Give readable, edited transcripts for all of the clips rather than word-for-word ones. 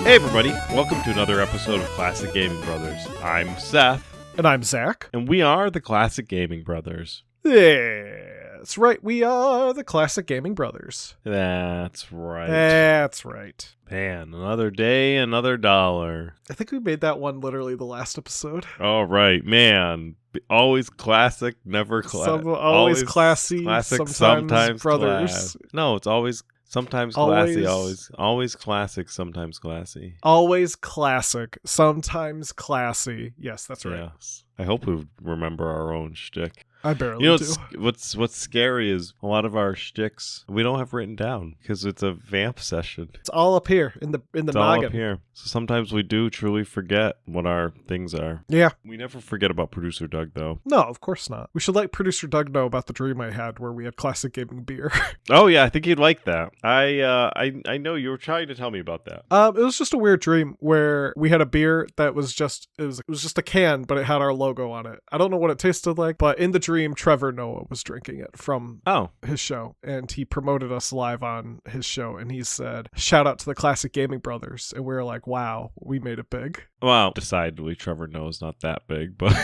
Hey everybody, welcome to another episode of Classic Gaming Brothers. I'm Seth. And I'm Zach. And we are the Classic Gaming Brothers. That's right, we are the Classic Gaming Brothers. That's right. That's right. Man, another day, another dollar. I think we made that one literally the last episode. All right, man. Always classic, never classic. Always classy, classic, sometimes brothers. Class. No, it's always... Sometimes classy, always classic, sometimes classy. Always classic, sometimes classy. Yes, that's right. Yes. I hope we remember our own shtick. I barely do. What's scary is a lot of our shticks we don't have written down because it's a vamp session. It's all up here in the noggin. All up here. So sometimes we do truly forget what our things are. Yeah. We never forget about Producer Doug, though. No, of course not. We should let Producer Doug know about the dream I had where we had classic gaming beer. Oh yeah, I think he'd like that. I know you were trying to tell me about that. It was just a weird dream where we had a beer that was just it was just a can, but it had our logo on it. I don't know what it tasted like, but in the dream, Trevor Noah was drinking it from his show, and he promoted us live on his show, and he said, "Shout out to the Classic Gaming Brothers," and we were like, "Wow, we made it big." Well, decidedly, Trevor Noah's not that big, but.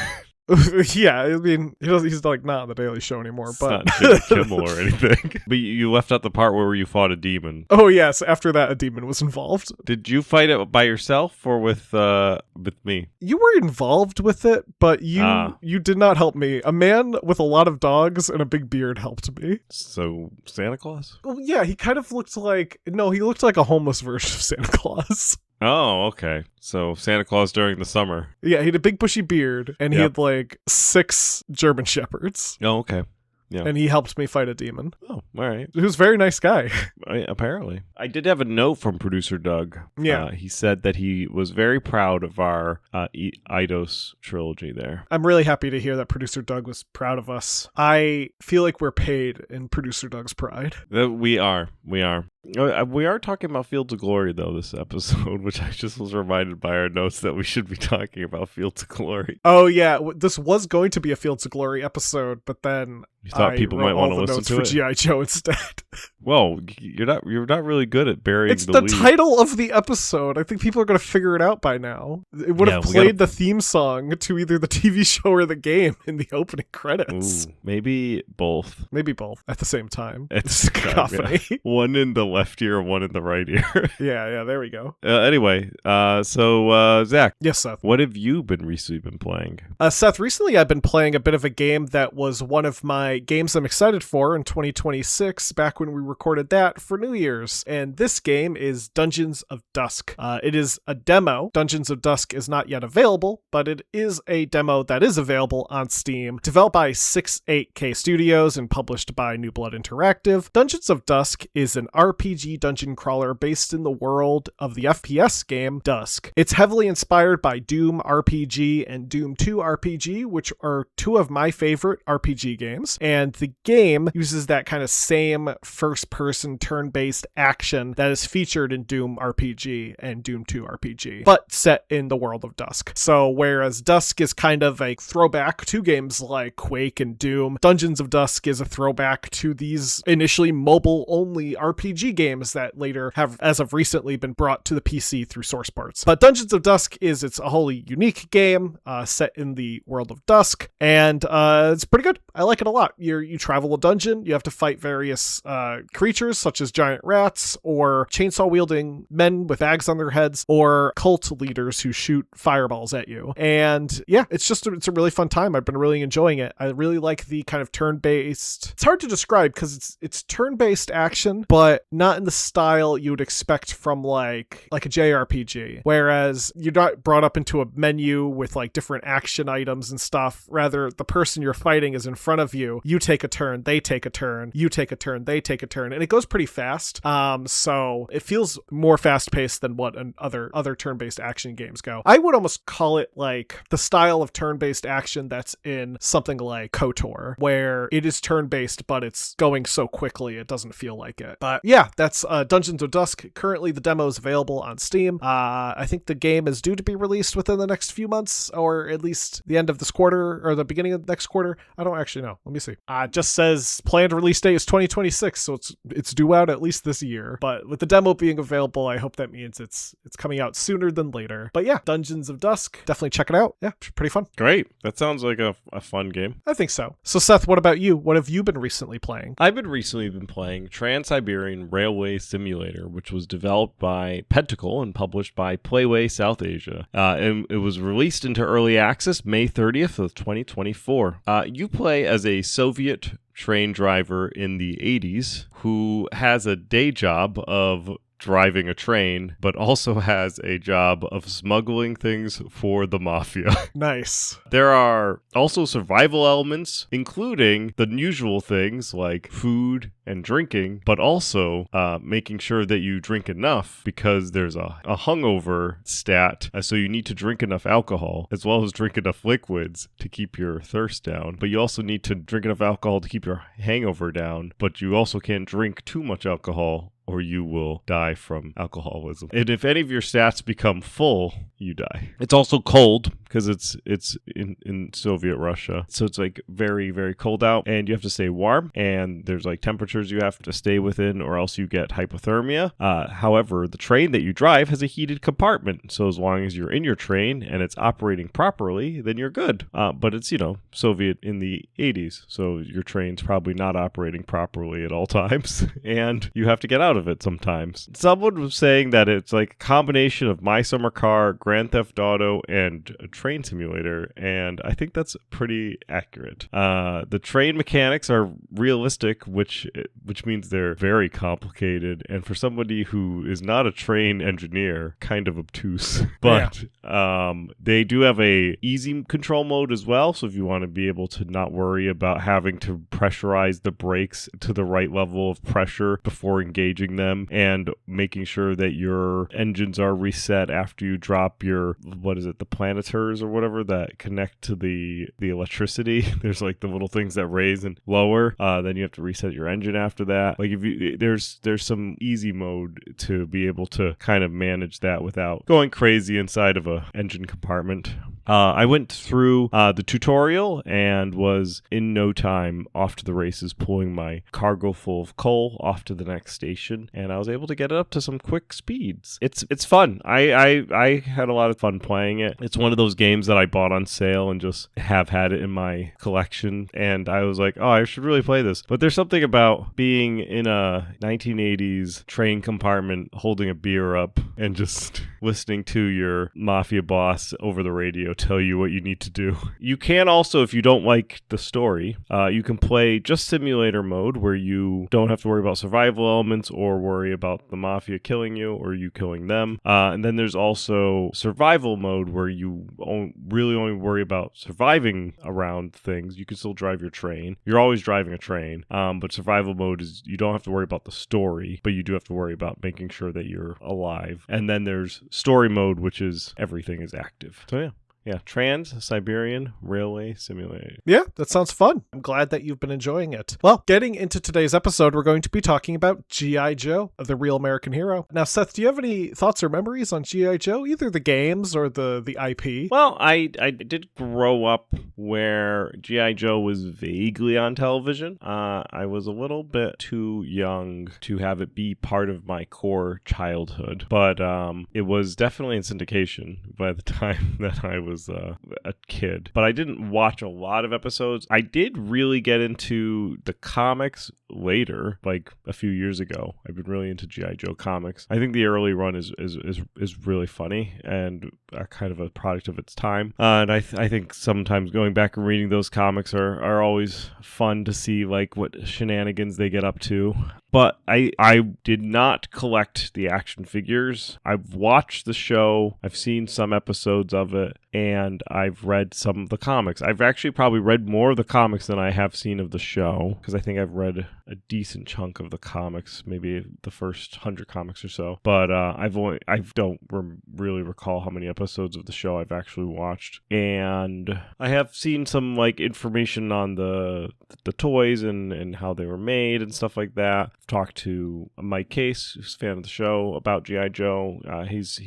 Yeah, I mean, he's like not on the Daily Show anymore, It's but not Jimmy Kimmel or anything. But you left out the part where you fought a demon. Oh yes, after that a demon was involved. Did you fight it by yourself or with me? You were involved with it, but you did not help me. A man with a lot of dogs and a big beard helped me. So Santa Claus? Well, yeah, he kind of looked like he looked like a homeless version of Santa Claus. Oh, okay. So Santa Claus during the summer. Yeah, he had a big bushy beard, and he had like 6 German Shepherds. Oh, okay. Yeah. And he helped me fight a demon. Oh, all right. He was a very nice guy. Apparently. I did have a note from Producer Doug. Yeah. He said that he was very proud of our Eidos trilogy there. I'm really happy to hear that Producer Doug was proud of us. I feel like we're paid in Producer Doug's pride. We are. We are talking about Fields of Glory, though, this episode, which I just was reminded by our notes that we should be talking about Fields of Glory. Oh, yeah. This was going to be a Fields of Glory episode, but then you thought people might want to listen to it? For G.I. Joe instead. Well, you're not really good at burying it's the title of the episode. I think people are going to figure it out by now. It would have played the theme song to either the TV show or the game in the opening credits. Ooh, maybe both. Maybe both at the same time. It's cacophony. Yeah. One in the left ear, one in the right ear. Yeah, there we go. Anyway, so Zach. Yes, Seth. What have you recently been playing? Seth, recently I've been playing a bit of a game that was one of my games I'm excited for in 2026, back when we recorded that for New Year's. And this game is Dungeons of Dusk. It is a demo. Dungeons of Dusk is not yet available, but it is a demo that is available on Steam, developed by 68K Studios and published by New Blood Interactive. Dungeons of Dusk is an RPG dungeon crawler based in the world of the FPS game Dusk. It's heavily inspired by Doom RPG and Doom 2 RPG, which are 2 of my favorite RPG games. And the game uses that kind of same first-person turn-based action that is featured in Doom RPG and Doom 2 RPG, but set in the world of Dusk. So whereas Dusk is kind of a throwback to games like Quake and Doom, Dungeons of Dusk is a throwback to these initially mobile-only RPG games that later have, as of recently, been brought to the PC through source parts. But Dungeons of Dusk it's a wholly unique game set in the world of Dusk, and it's pretty good. I like it a lot. You travel a dungeon, you have to fight various creatures such as giant rats or chainsaw-wielding men with axe on their heads or cult leaders who shoot fireballs at you. And yeah, it's a really fun time. I've been really enjoying it. I really like the kind of turn-based... It's hard to describe because it's turn-based action, but not in the style you would expect from like a JRPG. Whereas you're not brought up into a menu with like different action items and stuff. Rather, the person you're fighting is in front of you. You take a turn, they take a turn, you take a turn, they take a turn, and it goes pretty fast. So it feels more fast-paced than what other turn-based action games go. I would almost call it like the style of turn-based action that's in something like KOTOR, where it is turn-based, but it's going so quickly it doesn't feel like it. But yeah, that's Dungeons of Dusk. Currently, the demo is available on Steam. I think the game is due to be released within the next few months, or at least the end of this quarter or the beginning of the next quarter. I don't actually know. Let me see. It just says planned release date is 2026, so it's due out at least this year. But with the demo being available, I hope that means it's coming out sooner than later. But yeah, Dungeons of Dusk, definitely check it out. Yeah, pretty fun. Great. That sounds like a fun game. I think so. So Seth, what about you? What have you been recently playing? I've been recently playing Trans-Siberian Railway Simulator, which was developed by Pentacle and published by Playway South Asia. And it was released into early access May 30th of 2024. You play as a Soviet train driver in the 80s who has a day job of driving a train, but also has a job of smuggling things for the mafia. Nice. There are also survival elements, including the usual things like food and drinking, but also making sure that you drink enough because there's a hungover stat. So you need to drink enough alcohol as well as drink enough liquids to keep your thirst down. But you also need to drink enough alcohol to keep your hangover down, but you also can't drink too much alcohol or you will die from alcoholism. And if any of your stats become full, you die. It's also cold because it's in Soviet Russia. So it's like very, very cold out and you have to stay warm and there's like temperatures you have to stay within or else you get hypothermia. However, the train that you drive has a heated compartment. So as long as you're in your train and it's operating properly, then you're good. But it's, Soviet in the 80s. So your train's probably not operating properly at all times and you have to get out of it sometimes. Someone was saying that it's like a combination of My Summer Car, Grand Theft Auto, and a train simulator, and I think that's pretty accurate. The train mechanics are realistic, which means they're very complicated, and for somebody who is not a train engineer, kind of obtuse. But they do have a easy control mode as well, so if you want to be able to not worry about having to pressurize the brakes to the right level of pressure before engaging them and making sure that your engines are reset after you drop your, the planetars or whatever that connect to the electricity. There's like the little things that raise and lower. Then you have to reset your engine after that. Like there's some easy mode to be able to kind of manage that without going crazy inside of a engine compartment. I went through the tutorial and was in no time off to the races, pulling my cargo full of coal off to the next station, and I was able to get it up to some quick speeds. It's fun. I had a lot of fun playing it. It's one of those games that I bought on sale and just have had it in my collection, and I was like, oh, I should really play this. But there's something about being in a 1980s train compartment holding a beer up and just listening to your mafia boss over the radio tell you what you need to do. You can also, if you don't like the story, you can play just simulator mode where you don't have to worry about survival elements or worry about the mafia killing you or you killing them. And then there's also survival mode where you really only worry about surviving around things. You can still drive your train. You're always driving a train. But survival mode is you don't have to worry about the story, but you do have to worry about making sure that you're alive. And then there's story mode, which is everything is active. So yeah. Yeah, Trans-Siberian Railway Simulator. Yeah, that sounds fun. I'm glad that you've been enjoying it. Well, getting into today's episode, we're going to be talking about G.I. Joe, the real American hero. Now, Seth, do you have any thoughts or memories on G.I. Joe, either the games or the IP? Well, I did grow up where G.I. Joe was vaguely on television. I was a little bit too young to have it be part of my core childhood, but it was definitely in syndication by the time that I was was a kid. But I didn't watch a lot of episodes. I did really get into the comics later, like a few years ago. I've been really into G.I. Joe comics. I think the early run is really funny and kind of a product of its time. And I think sometimes going back and reading those comics are always fun to see like what shenanigans they get up to. But I did not collect the action figures. I've watched the show. I've seen some episodes of it, and I've read some of the comics. I've actually probably read more of the comics than I have seen of the show, because I think I've read a decent chunk of the comics, maybe the first 100 comics or so. But I don't really recall how many episodes of the show I've actually watched. And I have seen some like information on the toys and how they were made and stuff like that. I've talked to Mike Case, who's a fan of the show, about G.I. Joe. He's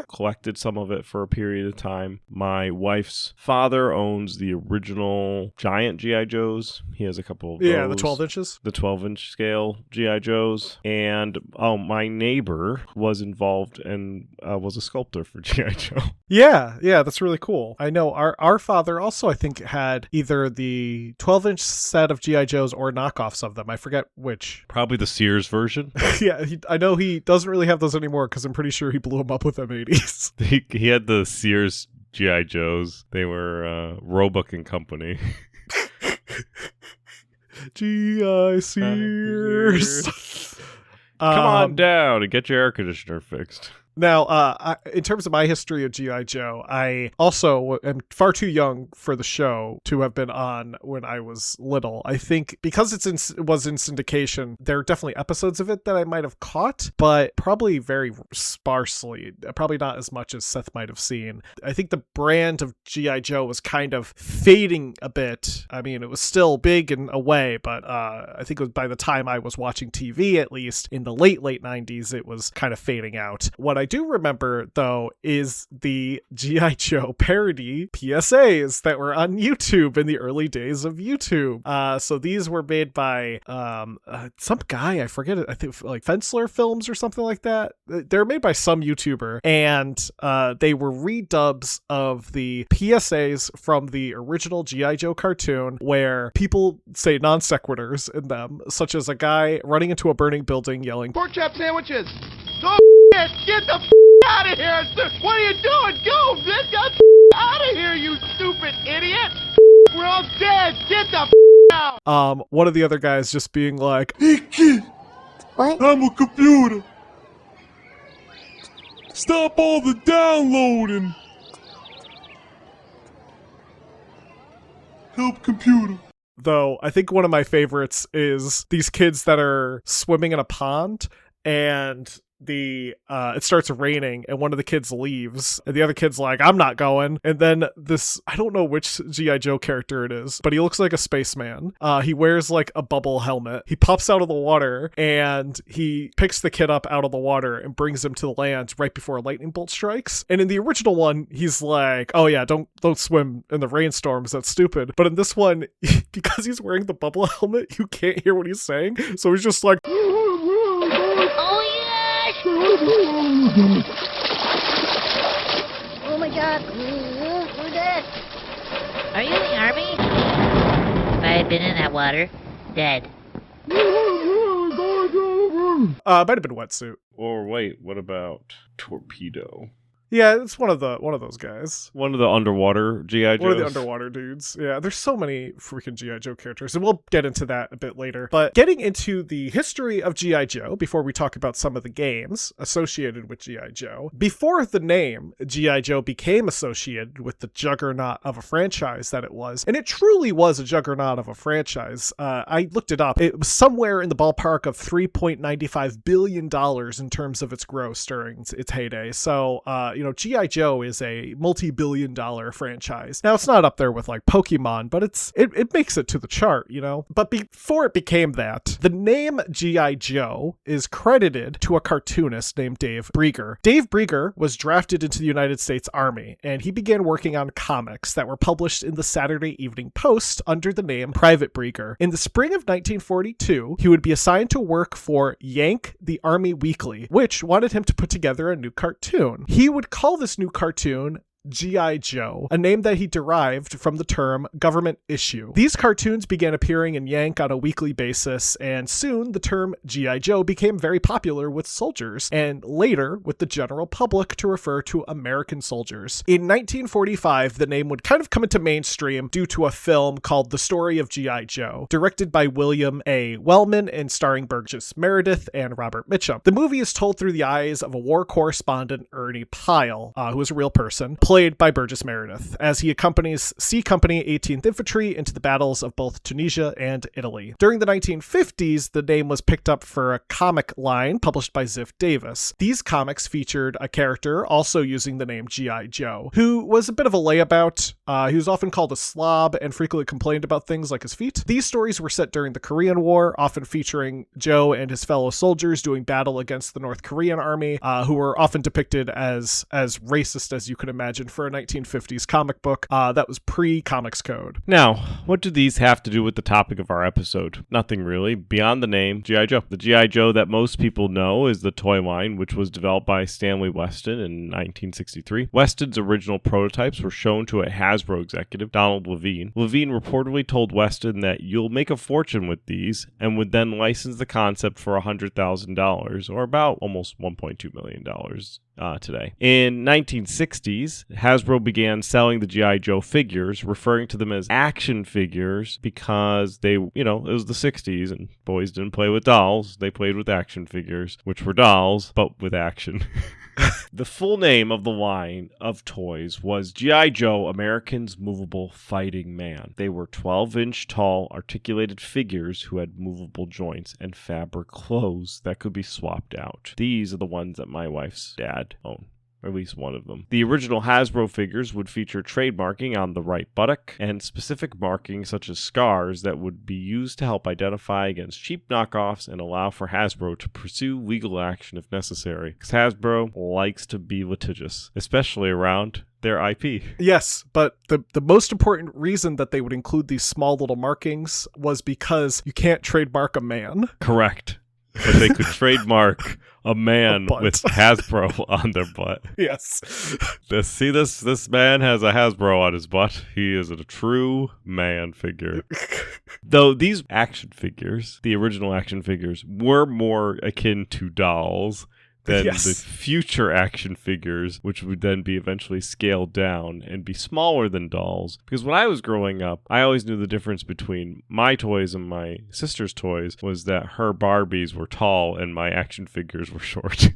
collected some of it for a period of time. My wife's father owns the original giant G.I. Joes. He has a couple of those. Yeah, the 12 inches. The 12-inch scale G.I. Joes. And my neighbor was involved and was a sculptor for G.I. Joe. Yeah, that's really cool. I know our father also, I think, had either the 12-inch set of G.I. Joes or knockoffs of them. I forget which. Probably the Sears version. Yeah, I know he doesn't really have those anymore because I'm pretty sure he blew them up with M80s. He had the Sears G.I. Joes. They were Roebuck and Company. G.I. Sears. Come on down and get your air conditioner fixed. Now, in terms of my history of G.I. Joe, I also am far too young for the show to have been on when I was little. I think because it was in syndication, there are definitely episodes of it that I might have caught, but probably very sparsely. Probably not as much as Seth might have seen. I think the brand of G.I. Joe was kind of fading a bit. I mean, it was still big in a way, but I think it was by the time I was watching TV, at least in the late 90s, it was kind of fading out. What I do remember, though, is the G.I. Joe parody PSAs that were on YouTube in the early days of YouTube. So these were made by some guy, I forget it, I think like Fensler Films or something like that. They're made by some YouTuber, and they were redubs of the PSAs from the original G.I. Joe cartoon, where people say non sequiturs in them, such as a guy running into a burning building yelling, "Pork chop sandwiches! Oh, get the out of here! What are you doing? Go! Get the out of here, you stupid idiot! We're all dead! Get the out!" One of the other guys just being like, "Hey kid, What? I'm a computer. Stop all the downloading. Help computer." Though I think one of my favorites is these kids that are swimming in a pond, and it starts raining, and one of the kids leaves, and the other kid's like, "I'm not going." And then this, I don't know which G.I. Joe character it is, but he looks like a spaceman. He wears like a bubble helmet. He pops out of the water, and he picks the kid up out of the water and brings him to the land right before a lightning bolt strikes. And in the original one, he's like, "Oh yeah, don't swim in the rainstorms, that's stupid." But in this one, because he's wearing the bubble helmet, you can't hear what he's saying, so he's just like, Oh my god, we're dead. Are you in the army? If I had been in that water, dead. might have been Wetsuit. Or wait, what about Torpedo? Yeah, it's one of those guys. One of the underwater G.I. Joes. One of the underwater dudes. Yeah, there's so many freaking G.I. Joe characters, and we'll get into that a bit later. But getting into the history of G.I. Joe, before we talk about some of the games associated with G.I. Joe, before the name G.I. Joe became associated with the juggernaut of a franchise that it was, and it truly was a juggernaut of a franchise. I looked it up. It was somewhere in the ballpark of $3.95 billion in terms of its gross during its heyday. So, G.I. Joe is a multi-billion-dollar franchise. Now, it's not up there with like Pokemon, but it makes it to the chart, But before it became that, the name G.I. Joe is credited to a cartoonist named Dave Brieger. Dave Brieger was drafted into the United States Army, and he began working on comics that were published in the Saturday Evening Post under the name Private Brieger. In the spring of 1942, he would be assigned to work for Yank, the Army Weekly, which wanted him to put together a new cartoon. He would call this new cartoon G.I. Joe, a name that he derived from the term government issue. These cartoons began appearing in Yank on a weekly basis, and soon the term G.I. Joe became very popular with soldiers, and later with the general public to refer to American soldiers. In 1945, the name would kind of come into mainstream due to a film called The Story of G.I. Joe, directed by William A. Wellman and starring Burgess Meredith and Robert Mitchum. The movie is told through the eyes of a war correspondent, Ernie Pyle, who is a real person, played by Burgess Meredith, as he accompanies C Company 18th Infantry into the battles of both Tunisia and Italy. During the 1950s, the name was picked up for a comic line published by Ziff Davis. These comics featured a character also using the name G.I. Joe, who was a bit of a layabout. He was often called a slob and frequently complained about things like his feet. These stories were set during the Korean War, often featuring Joe and his fellow soldiers doing battle against the North Korean army, who were often depicted as racist as you could imagine for a 1950s comic book that was pre-Comics Code. Now, what do these have to do with the topic of our episode? Nothing really, beyond the name G.I. Joe. The G.I. Joe that most people know is the toy line, which was developed by Stanley Weston in 1963. Weston's original prototypes were shown to a Hasbro executive, Donald Levine. Levine reportedly told Weston that you'll make a fortune with these, and would then license the concept for $100,000, or about almost $1.2 million. Today. In 1960s, Hasbro began selling the G.I. Joe figures, referring to them as action figures because they, it was the 60s and boys didn't play with dolls. They played with action figures, which were dolls, but with action. The full name of the line of toys was G.I. Joe, American's Movable Fighting Man. They were 12-inch tall, articulated figures who had movable joints and fabric clothes that could be swapped out. These are the ones that my wife's dad owned. Or at least one of them. The original Hasbro figures would feature trademarking on the right buttock and specific markings such as scars that would be used to help identify against cheap knockoffs and allow for Hasbro to pursue legal action if necessary. Because Hasbro likes to be litigious, especially around their IP. Yes, but the most important reason that they would include these small little markings was because you can't trademark a man. Correct. But they could trademark a man with Hasbro on their butt. Yes. This man has a Hasbro on his butt. He is a true man figure. Though these action figures, the original action figures, were more akin to dolls than the future action figures, which would then be eventually scaled down and be smaller than dolls. Because when I was growing up, I always knew the difference between my toys and my sister's toys was that her Barbies were tall and my action figures were short.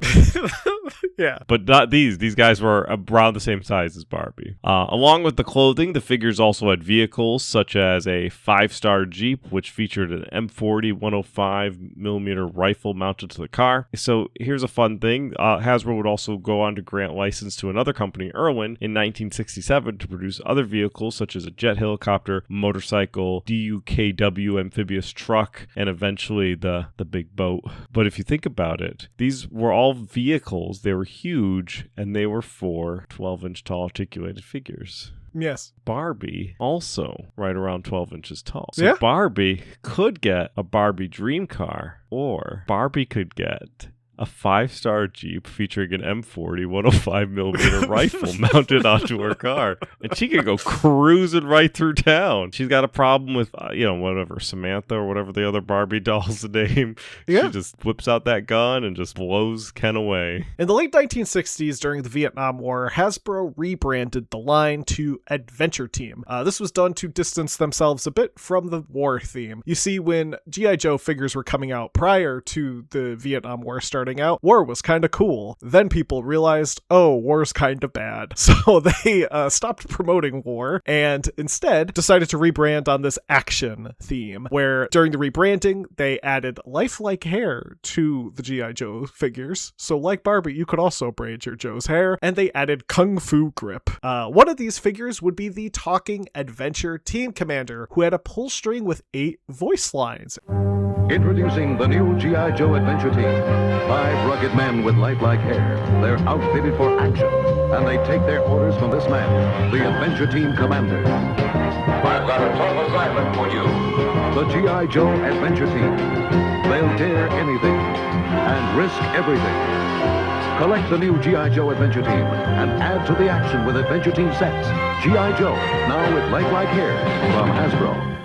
Yeah. But not these. These guys were around the same size as Barbie. Along with the clothing, the figures also had vehicles such as a 5-star Jeep, which featured an M40 105mm rifle mounted to the car. So here's a fun thing. Hasbro would also go on to grant license to another company, Irwin, in 1967 to produce other vehicles such as a jet helicopter, motorcycle, DUKW amphibious truck, and eventually the big boat. But if you think about it, these were all vehicles. They were huge, and they were for 12-inch tall articulated figures. Yes. Barbie also right around 12 inches tall. So yeah. Barbie could get a Barbie dream car, or Barbie could get a 5-star Jeep featuring an M40 105mm rifle mounted onto her car. And she could go cruising right through town. She's got a problem with, whatever, Samantha or whatever the other Barbie doll's name. Yeah. She just whips out that gun and just blows Ken away. In the late 1960s, during the Vietnam War, Hasbro rebranded the line to Adventure Team. This was done to distance themselves a bit from the war theme. You see, when G.I. Joe figures were coming out prior to the Vietnam War starting out, war was kind of cool. Then people realized, war's kind of bad. So they stopped promoting war and instead decided to rebrand on this action theme, where during the rebranding, they added lifelike hair to the G.I. Joe figures. So like Barbie, you could also braid your Joe's hair, and they added Kung Fu grip. One of these figures would be the talking adventure team commander, who had a pull string with 8 voice lines. Introducing the new G.I. Joe Adventure Team. 5 rugged men with lifelike hair. They're outfitted for action, and they take their orders from this man, the Adventure Team Commander. I've got a tough assignment for you. The G.I. Joe Adventure Team. They'll dare anything and risk everything. Collect the new G.I. Joe Adventure Team and add to the action with Adventure Team sets. G.I. Joe, now with lifelike hair from Hasbro.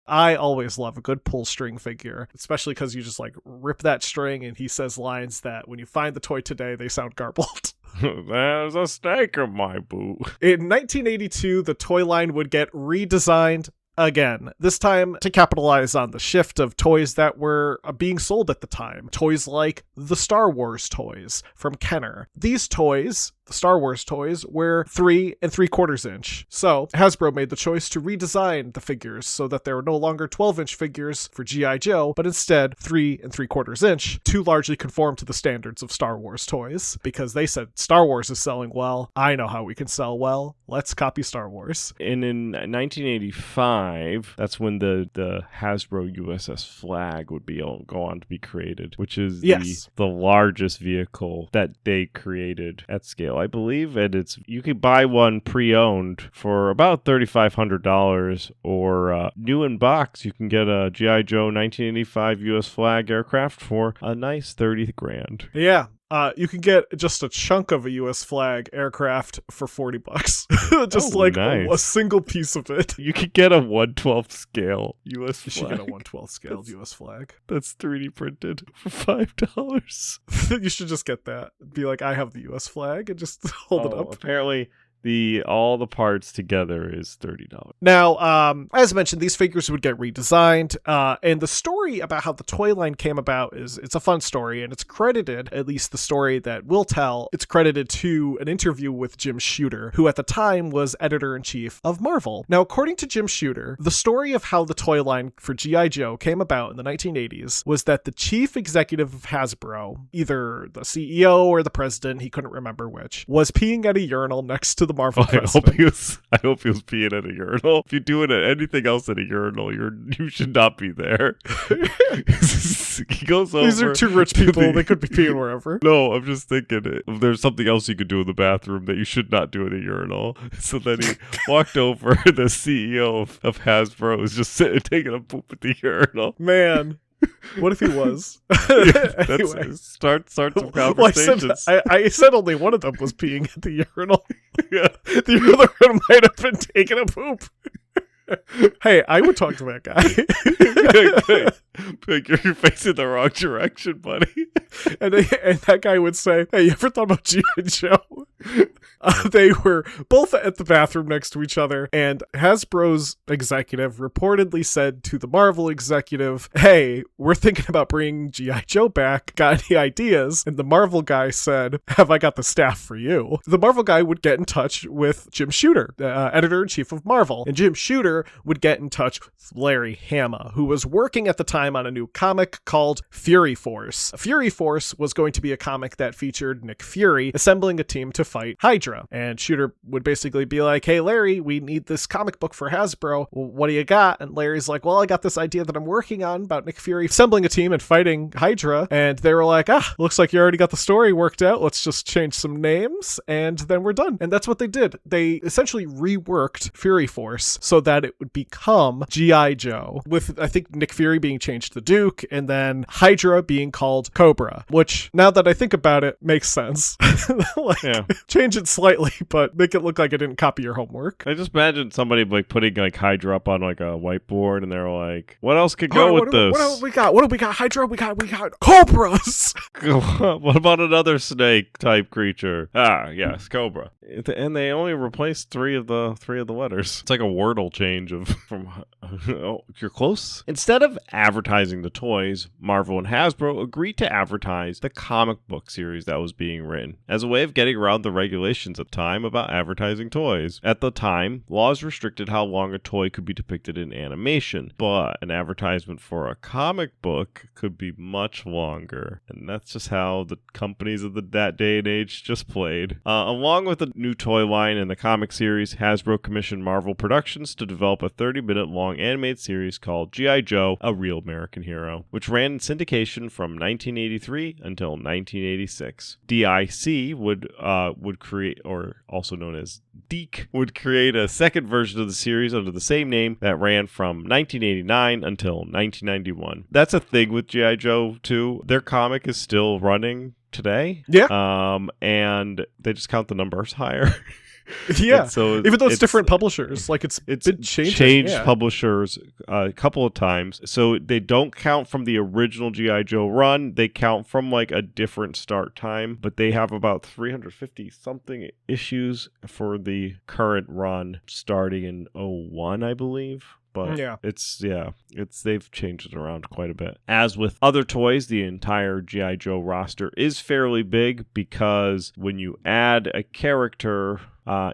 I always love a good pull string figure, especially because you just like rip that string and he says lines that when you find the toy today, they sound garbled. There's a snake in my boot. In 1982, the toy line would get redesigned again, this time to capitalize on the shift of toys that were being sold at the time. Toys like the Star Wars toys from Kenner. These toys, the Star Wars toys, were 3 3/4 inch. So Hasbro made the choice to redesign the figures so that they were no longer 12-inch figures for G.I. Joe, but instead 3 3/4 inch to largely conform to the standards of Star Wars toys. Because they said Star Wars is selling well, I know how we can sell well. Let's copy Star Wars. And in 1985, that's when the Hasbro USS Flag would go on to be created, which is the largest vehicle that they created at scale, I believe. And you could buy one pre-owned for about $3,500, or new in box, you can get a G.I. Joe 1985 US Flag aircraft for a nice $30,000. Yeah. You can get just a chunk of a U.S. Flag aircraft for $40. Just nice. A single piece of it. You could get a 1/12 scale U.S. Flag. You should get a 1/12 scale U.S. Flag. That's 3D printed for $5. You should just get that. Be like, I have the U.S. Flag, and just hold it up. Apparently, all the parts together is $30. Now, as mentioned, these figures would get redesigned, and the story about how the toy line came about it's a fun story, and it's credited, at least the story that we'll tell, it's credited to an interview with Jim Shooter, who at the time was editor-in-chief of Marvel. Now, according to Jim Shooter, the story of how the toy line for G.I. Joe came about in the 1980s was that the chief executive of Hasbro, either the CEO or the president, he couldn't remember which, was peeing at a urinal next to the Marvel president. I hope he was peeing at a urinal. If you're doing anything else at a urinal, you should not be there. He goes over. These are two rich people. They could be peeing wherever. No, I'm just thinking if there's something else you could do in the bathroom that you should not do in a urinal. So then he walked over. The CEO of Hasbro was just sitting taking a poop at the urinal. Man. What if he was? Anyway. Start some conversations. Well, I said only one of them was peeing at the urinal. Yeah. The other one might have been taking a poop. Hey, I would talk to that guy. Like, you're facing the wrong direction, buddy. And that guy would say, hey, you ever thought about G.I. Joe? They were both at the bathroom next to each other, and Hasbro's executive reportedly said to the Marvel executive, hey, we're thinking about bringing G.I. Joe back. Got any ideas? And the Marvel guy said, have I got the staff for you? The Marvel guy would get in touch with Jim Shooter, editor-in-chief of Marvel, and Jim Shooter would get in touch with Larry Hama, who was working at the time on a new comic called Fury Force. Fury Force was going to be a comic that featured Nick Fury assembling a team to fight Hydra. And Shooter would basically be like, hey, Larry, we need this comic book for Hasbro. Well, what do you got? And Larry's like, well, I got this idea that I'm working on about Nick Fury assembling a team and fighting Hydra. And they were like, looks like you already got the story worked out. Let's just change some names and then we're done. And that's what they did. They essentially reworked Fury Force so that it would become G.I. Joe, with, I think, Nick Fury being changed to Duke and then Hydra being called Cobra, which, now that I think about it, makes sense. Change it slightly, but make it look like I didn't copy your homework. I just imagine somebody like putting like Hydra up on like a whiteboard, and they're like, "What else could go with this? What do we got? Hydra. We got Cobras. What about another snake type creature? Yes, Cobra." And they only replaced three of the letters. It's like a Wordle change from. Oh, you're close. Instead of advertising the toys, Marvel and Hasbro agreed to advertise the comic book series that was being written as a way of getting around the regulations at the time about advertising toys. At the time, laws restricted how long a toy could be depicted in animation, but an advertisement for a comic book could be much longer. And that's just how the companies of that day and age just played. Along with the new toy line and the comic series, Hasbro commissioned Marvel Productions to develop a 30-minute long animated series called G.I. Joe, A Real American Hero, which ran in syndication from 1983 until 1986. DIC would would create, or also known as Deke, would create a second version of the series under the same name that ran from 1989 until 1991. That's a thing with G.I. Joe too. Their comic is still running today. Yeah. And they just count the numbers higher. Yeah. And so even though it's different publishers, like it's been changing. Changed publishers a couple of times. So they don't count from the original G.I. Joe run. They count from like a different start time, but they have about 350 something issues for the current run starting in 01, I believe. But they've changed it around quite a bit. As with other toys, the entire G.I. Joe roster is fairly big because when you add a character,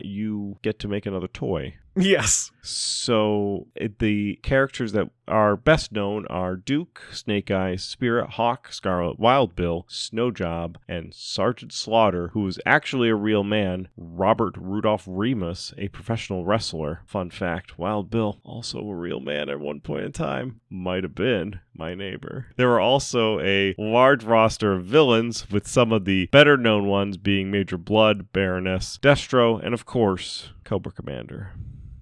you get to make another toy. Yes. So the characters that are best known are Duke, Snake Eyes, Spirit, Hawk, Scarlet, Wild Bill, Snowjob, and Sergeant Slaughter, who is actually a real man, Robert Rudolph Remus, a professional wrestler. Fun fact, Wild Bill, also a real man at one point in time. Might have been my neighbor. There were also a large roster of villains, with some of the better known ones being Major Blood, Baroness, Destro, and of course, Cobra Commander.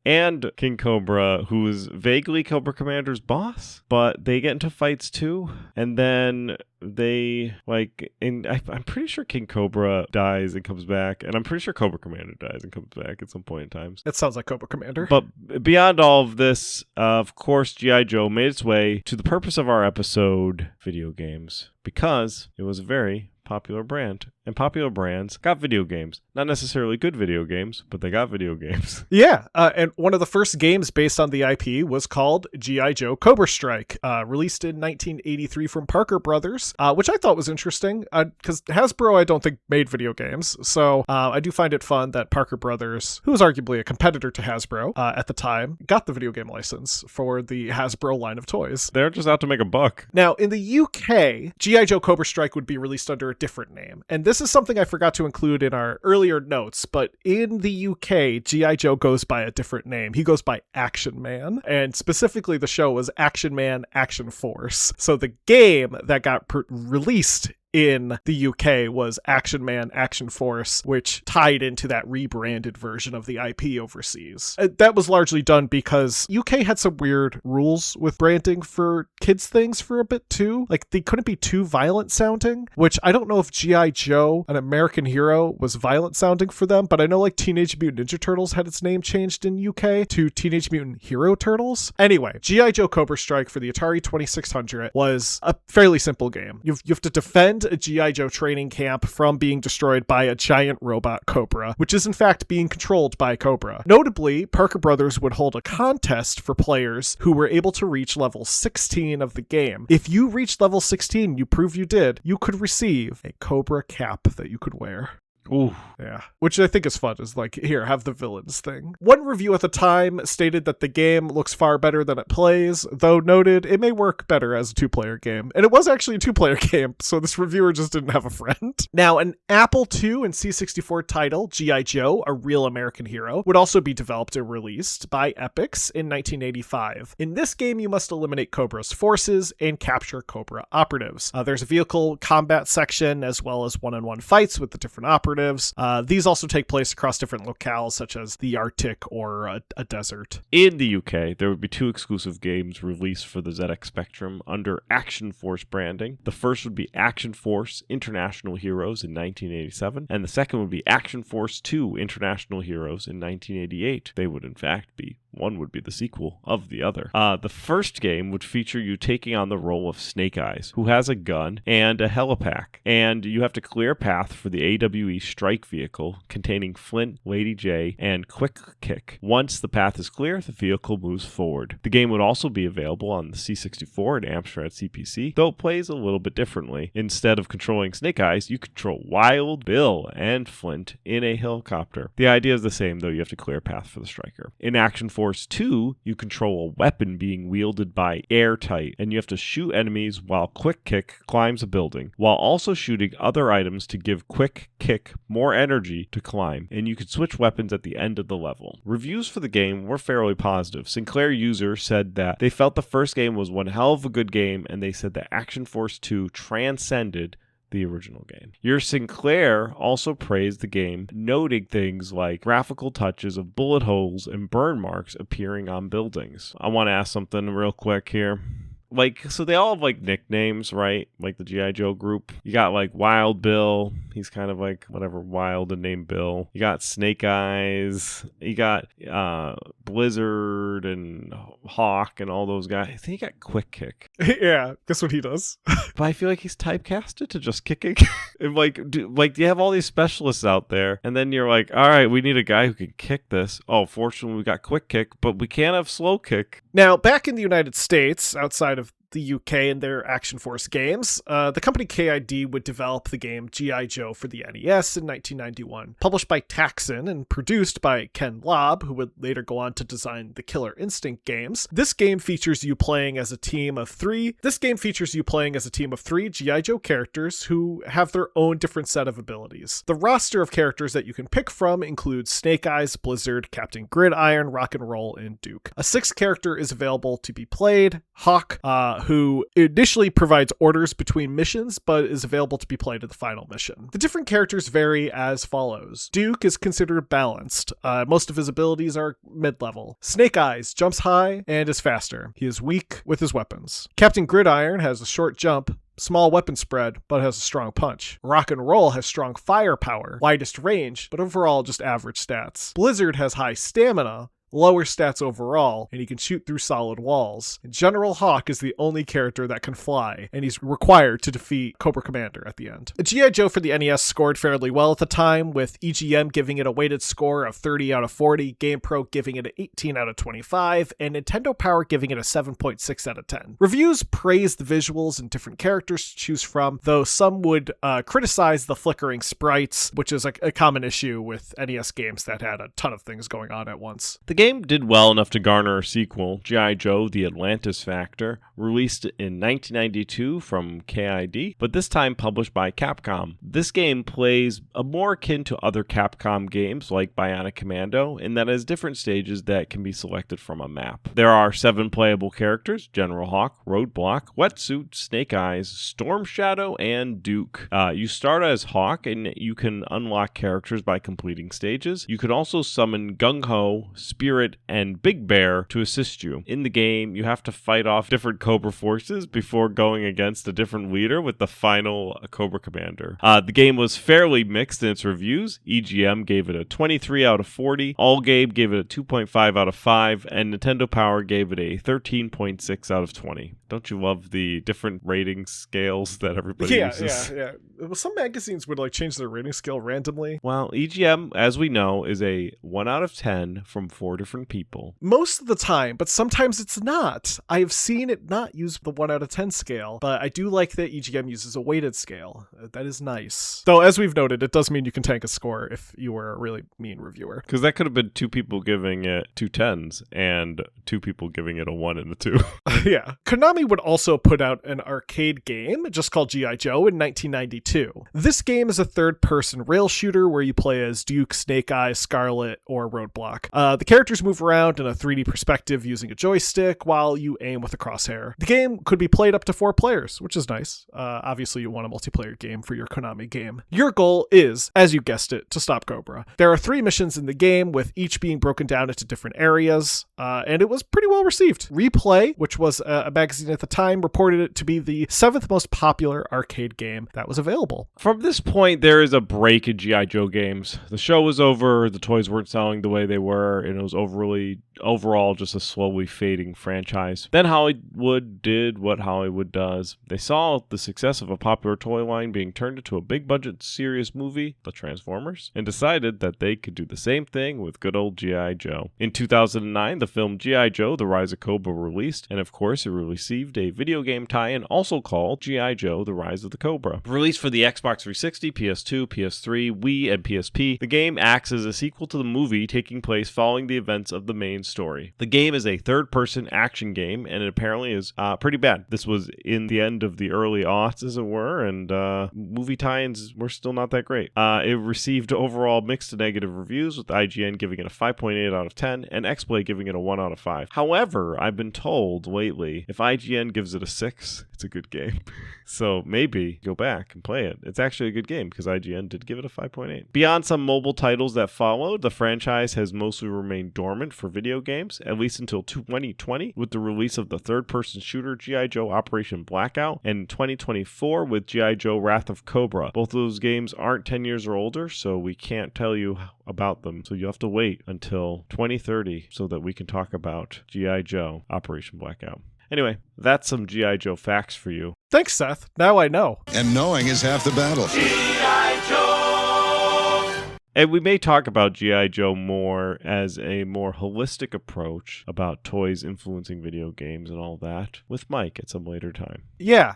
And King Cobra, who is vaguely Cobra Commander's boss, but they get into fights too. And then I'm pretty sure King Cobra dies and comes back, and I'm pretty sure Cobra Commander dies and comes back at some point in time. That sounds like Cobra Commander. But beyond all of this, of course, G.I. Joe made its way to the purpose of our episode, video games, because it was a very popular brand, and popular brands got video games. Not necessarily good video games, but they got video games. Yeah, and one of the first games based on the IP was called G.I. Joe Cobra Strike, released in 1983 from Parker Brothers, which I thought was interesting, because Hasbro, I don't think, made video games, so I do find it fun that Parker Brothers, who was arguably a competitor to Hasbro at the time, got the video game license for the Hasbro line of toys. They're just out to make a buck. Now, in the UK, G.I. Joe Cobra Strike would be released under a different name. And this is something I forgot to include in our earlier notes, but in the UK, G.I. Joe goes by a different name. He goes by Action Man, and specifically the show was Action Man Action Force. So the game that got released in the UK was Action Man Action Force, which tied into that rebranded version of the IP overseas. That was largely done because UK had some weird rules with branding for kids things for a bit too. Like, they couldn't be too violent sounding, which I don't know if G.I. Joe, an American Hero, was violent sounding for them, but I know like Teenage Mutant Ninja Turtles had its name changed in UK to Teenage Mutant Hero Turtles. Anyway, G.I. Joe Cobra Strike for the Atari 2600 was a fairly simple game. You have to defend a G.I. Joe training camp from being destroyed by a giant robot Cobra, which is in fact being controlled by Cobra. Notably, Parker Brothers would hold a contest for players who were able to reach level 16 of the game. If you reached level 16, you prove you did, you could receive a Cobra cap that you could wear. Ooh. Yeah. Which I think is fun, is like, here, have the villains thing. One review at the time stated that the game looks far better than it plays, though noted it may work better as a two-player game. And it was actually a two-player game, so this reviewer just didn't have a friend. Now, an Apple II and C64 title, G.I. Joe, A Real American Hero, would also be developed and released by Epix in 1985. In this game, you must eliminate Cobra's forces and capture Cobra operatives. There's a vehicle combat section, as well as one-on-one fights with the different operatives. These also take place across different locales, such as the Arctic or a desert. In the UK, there would be two exclusive games released for the ZX Spectrum under Action Force branding. The first would be Action Force International Heroes in 1987, and the second would be Action Force 2 International Heroes in 1988. They would in fact be. One would be the sequel of the other. The first game would feature you taking on the role of Snake Eyes, who has a gun and a helipack, and you have to clear a path for the AWE strike vehicle containing Flint, Lady J, and Quick Kick. Once the path is clear, the vehicle moves forward. The game would also be available on the C64 and Amstrad CPC, though it plays a little bit differently. Instead of controlling Snake Eyes, you control Wild Bill and Flint in a helicopter. The idea is the same, though you have to clear a path for the striker. In Action Force 2, you control a weapon being wielded by Airtight, and you have to shoot enemies while Quick Kick climbs a building, while also shooting other items to give Quick Kick more energy to climb, and you could switch weapons at the end of the level. Reviews for the game were fairly positive. Sinclair User said that they felt the first game was one hell of a good game, and they said that Action Force 2 transcended the original game. Your Sinclair also praised the game, noting things like graphical touches of bullet holes and burn marks appearing on buildings. I want to ask something real quick here. So they all have, nicknames, right? Like the G.I. Joe group. You got, Wild Bill. He's kind of wild and named Bill. You got Snake Eyes. You got Blizzard and Hawk and all those guys. I think you got Quick Kick. Yeah, guess what he does? But I feel like he's typecasted to just kicking. And do you have all these specialists out there, and then you're like, all right, we need a guy who can kick this. Oh, fortunately, we got Quick Kick, but we can't have Slow Kick. Now, back in the United States, outside of the UK and their Action Force games, the company KID would develop the game G.I. Joe for the NES in 1991. Published by Taxon and produced by Ken Lobb, who would later go on to design the Killer Instinct games. This game features you playing as a team of three G.I. Joe characters who have their own different set of abilities. The roster of characters that you can pick from includes Snake Eyes, Blizzard, Captain Gridiron, Rock and Roll, and Duke. A sixth character is available to be played, Hawk, who initially provides orders between missions, but is available to be played at the final mission. The different characters vary as follows. Duke is considered balanced. Most of his abilities are mid-level. Snake Eyes jumps high and is faster. He is weak with his weapons. Captain Gridiron has a short jump, small weapon spread, but has a strong punch. Rock and Roll has strong firepower, widest range, but overall just average stats. Blizzard has high stamina, lower stats overall, and he can shoot through solid walls. And General Hawk is the only character that can fly, and he's required to defeat Cobra Commander at the end. G.I. Joe for the NES scored fairly well at the time, with EGM giving it a weighted score of 30 out of 40, GamePro giving it an 18 out of 25, and Nintendo Power giving it a 7.6 out of 10. Reviews praised the visuals and different characters to choose from, though some would criticize the flickering sprites, which is a common issue with NES games that had a ton of things going on at once. The game did well enough to garner a sequel, G.I. Joe: The Atlantis Factor, released in 1992 from KID, but this time published by Capcom. This game plays more akin to other Capcom games like Bionic Commando, in that it has different stages that can be selected from a map. There are 7 playable characters: General Hawk, Roadblock, Wetsuit, Snake Eyes, Storm Shadow, and Duke. You start as Hawk, and you can unlock characters by completing stages. You could also summon Gung Ho, Spirit, and Big Bear to assist you. In the game, you have to fight off different Cobra forces before going against a different leader with the final Cobra Commander. The game was fairly mixed in its reviews. EGM gave it a 23 out of 40, Allgame gave it a 2.5 out of 5, and Nintendo Power gave it a 13.6 out of 20. Don't you love the different rating scales that everybody uses? Yeah. Well, some magazines would change their rating scale randomly. Well, EGM, as we know, is a 1 out of 10 from 4 different people. Most of the time, but sometimes it's not. I've seen it not use the 1 out of 10 scale, but I do like that EGM uses a weighted scale. That is nice. Though, as we've noted, it does mean you can tank a score if you were a really mean reviewer. Because that could have been 2 people giving it 2 10s and 2 people giving it a 1 and a 2. Yeah. Konami would also put out an arcade game just called G.I. Joe in 1992. This game is a third-person rail shooter where you play as Duke, Snake Eyes, Scarlet, or Roadblock. The characters move around in a 3D perspective using a joystick while you aim with a crosshair. The game could be played up to 4 players, which is nice. Obviously, you want a multiplayer game for your Konami game. Your goal is, as you guessed it, to stop Cobra. There are 3 missions in the game, with each being broken down into different areas, and it was pretty well received. Replay, which was a magazine at the time, reported it to be the 7th most popular arcade game that was available. From this point, there is a break in G.I. Joe games. The show was over, the toys weren't selling the way they were, and it was overall just a slowly fading franchise. Then Hollywood did what Hollywood does. They saw the success of a popular toy line being turned into a big budget serious movie, The Transformers, and decided that they could do the same thing with good old G.I. Joe. In 2009, the film G.I. Joe: The Rise of Cobra released, and of course it received a video game tie-in also called G.I. Joe: The Rise of the Cobra. Released for the Xbox 360, PS2, PS3, Wii, and PSP, the game acts as a sequel to the movie, taking place following the events of the main story. The game is a third-person action game, and it apparently is pretty bad. This was in the end of the early aughts, as it were, and movie tie-ins were still not that great. It received overall mixed to negative reviews, with IGN giving it a 5.8 out of 10, and XPlay giving it a 1 out of 5. However, I've been told lately, if IGN gives it a 6, it's a good game. So maybe go back and play it. It's actually a good game, because IGN did give it a 5.8. Beyond some mobile titles that followed, the franchise has mostly remained dormant for video games, at least until 2020, with the release of the third-person shooter G.I. Joe Operation Blackout, and 2024 with G.I. Joe Wrath of Cobra. Both of those games aren't 10 years or older, so we can't tell you about them. So you have to wait until 2030 so that we can talk about G.I. Joe Operation Blackout. Anyway, that's some G.I. Joe facts for you. Thanks, Seth. Now I know. And knowing is half the battle. And we may talk about G.I. Joe more as a more holistic approach about toys influencing video games and all that with Mike at some later time. Yeah.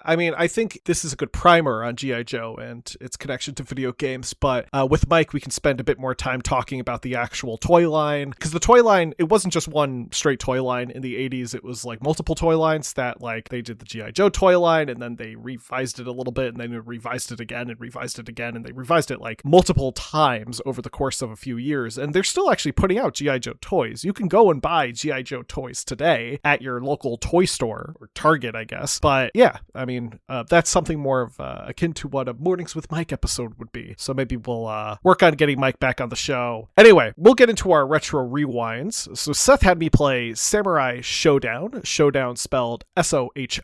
I mean, I think this is a good primer on G.I. Joe and its connection to video games, but with Mike, we can spend a bit more time talking about the actual toy line, because the toy line, it wasn't just one straight toy line in the 80s. It was like multiple toy lines that, like, they did the G.I. Joe toy line, and then they revised it a little bit, and then they revised it again, and revised it again, and they revised it like multiple times over the course of a few years, and they're still actually putting out G.I. Joe toys. You can go and buy G.I. Joe toys today at your local toy store, or Target, I guess. But yeah, I mean, that's something more of akin to what a Mornings with Mike episode would be. So maybe we'll work on getting Mike back on the show. Anyway, we'll get into our retro rewinds. So Seth had me play Samurai Showdown. Showdown spelled SOHODOWN.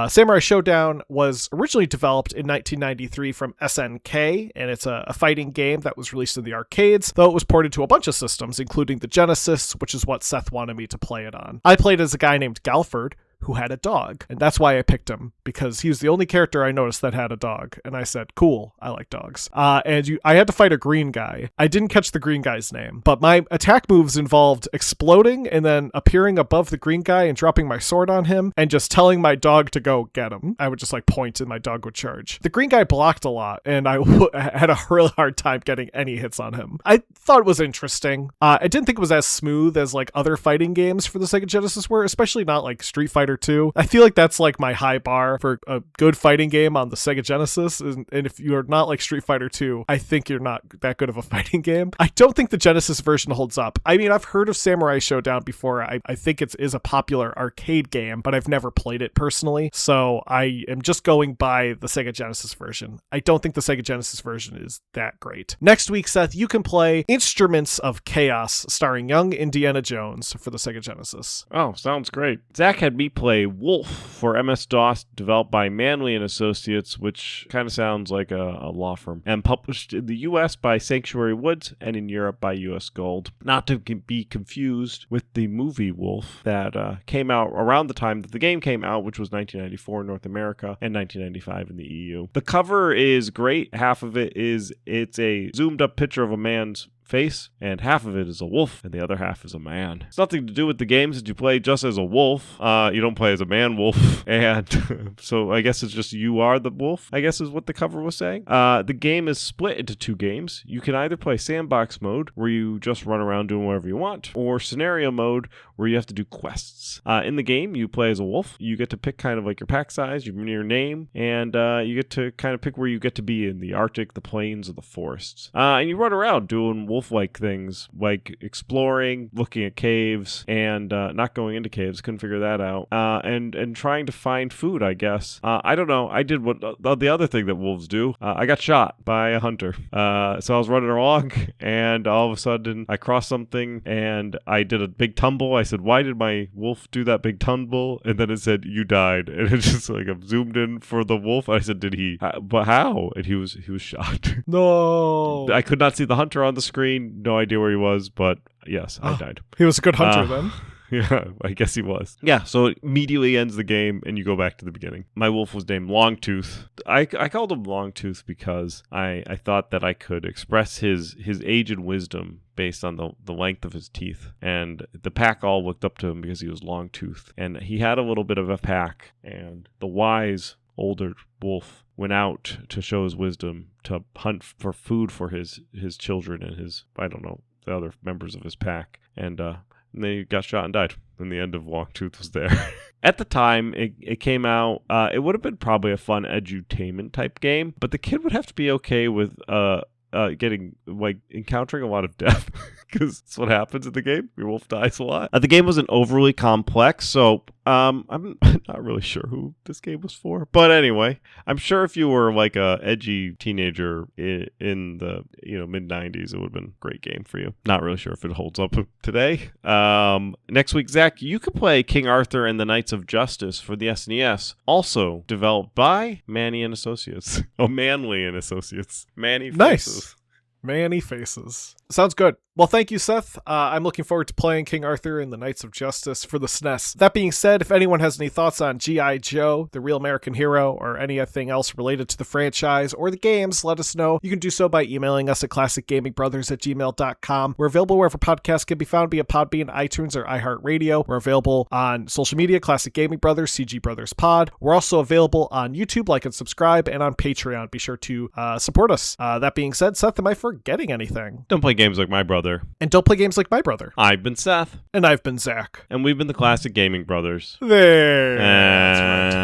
Samurai Showdown was originally developed in 1993 from SNK, and it's a fighting game that was released in the arcades, though it was ported to a bunch of systems, including the Genesis, which is what Seth wanted me to play it on. I played as a guy named Galford, who had a dog, and that's why I picked him, because he was the only character I noticed that had a dog, and I said, cool, I like dogs. I had to fight a green guy. I didn't catch the green guy's name, but my attack moves involved exploding and then appearing above the green guy and dropping my sword on him and just telling my dog to go get him. I would just like point and my dog would charge. The green guy blocked a lot, and I had a really hard time getting any hits on him. I thought it was interesting. I didn't think it was as smooth as like other fighting games for the Sega Genesis were, especially not like Street Fighter 2. I feel like that's like my high bar for a good fighting game on the Sega Genesis, and if you're not like Street Fighter 2, I think you're not that good of a fighting game. I don't think the Genesis version holds up. I mean, I've heard of Samurai Showdown before. I think it is a popular arcade game, but I've never played it personally, so I am just going by the Sega Genesis version. I don't think the Sega Genesis version is that great. Next week, Seth, you can play Instruments of Chaos, starring young Indiana Jones for the Sega Genesis. Oh, sounds great. Zach had me play Wolf for MS-DOS, developed by Manley and Associates, which kind of sounds like a law firm, and published in the US by Sanctuary Woods and in Europe by US Gold. Not to be confused with the movie Wolf that came out around the time that the game came out, which was 1994 in North America and 1995 in the EU. The cover is great. Half of it's a zoomed up picture of a man's face, and half of it is a wolf, and the other half is a man. It's nothing to do with the games that you play just as a wolf. You don't play as a man wolf, and so I guess it's just you are the wolf, I guess is what the cover was saying. The game is split into two games. You can either play sandbox mode, where you just run around doing whatever you want, or scenario mode, where you have to do quests. In the game, you play as a wolf. You get to pick kind of like your pack size, your name, and you get to kind of pick where you get to be in the Arctic, the plains, or the forests. And you run around doing wolf-like things, like exploring, looking at caves, and not going into caves. Couldn't figure that out. And trying to find food, I guess. I don't know. I did what the other thing that wolves do. I got shot by a hunter. So I was running along, and all of a sudden, I crossed something, and I did a big tumble. I said, why did my wolf do that big tumble? And then it said, you died. And it's just like, I'm zoomed in for the wolf. I said, did he? But how? And he was shot. No. I could not see the hunter on the screen. No idea where he was, but yes, I died. He was a good hunter then. Yeah, I guess he was. Yeah, so it immediately ends the game, and you go back to the beginning. My wolf was named Longtooth. I called him Longtooth because I thought that I could express his age and wisdom based on the length of his teeth. And the pack all looked up to him because he was Longtooth. And he had a little bit of a pack, and the wise older wolf went out to show his wisdom, to hunt for food for his children and his, I don't know, the other members of his pack. And then he got shot and died. And the end of Longtooth was there. At the time it came out, it would have been probably a fun edutainment type game, but the kid would have to be okay with encountering a lot of death, because that's what happens in the game. Your wolf dies a lot. The game wasn't overly complex, so I'm not really sure who this game was for. But anyway, I'm sure if you were like a edgy teenager in the mid 90s, it would have been a great game for you. Not really sure if it holds up today. Next week, Zach, you could play King Arthur and the Knights of Justice for the SNES, also developed by Manny and Associates. Oh, Manly and Associates. Manny Faces. Nice. Manny Faces. Sounds good. Well, thank you, Seth. I'm looking forward to playing King Arthur and the Knights of Justice for the SNES. That being said, if anyone has any thoughts on G.I. Joe, The Real American Hero, or anything else related to the franchise or the games, let us know. You can do so by emailing us at classicgamingbrothers@gmail.com. We're available wherever podcasts can be found via Podbean, iTunes, or iHeartRadio. We're available on social media, Classic Gaming Brothers, CG Brothers Pod. We're also available on YouTube, like and subscribe, and on Patreon. Be sure to support us. That being said, Seth, am I forgetting anything? Don't play games like my brother. And don't play games like my brother. I've been Seth. And I've been Zach. And we've been the Classic Gaming Brothers. There. That's right.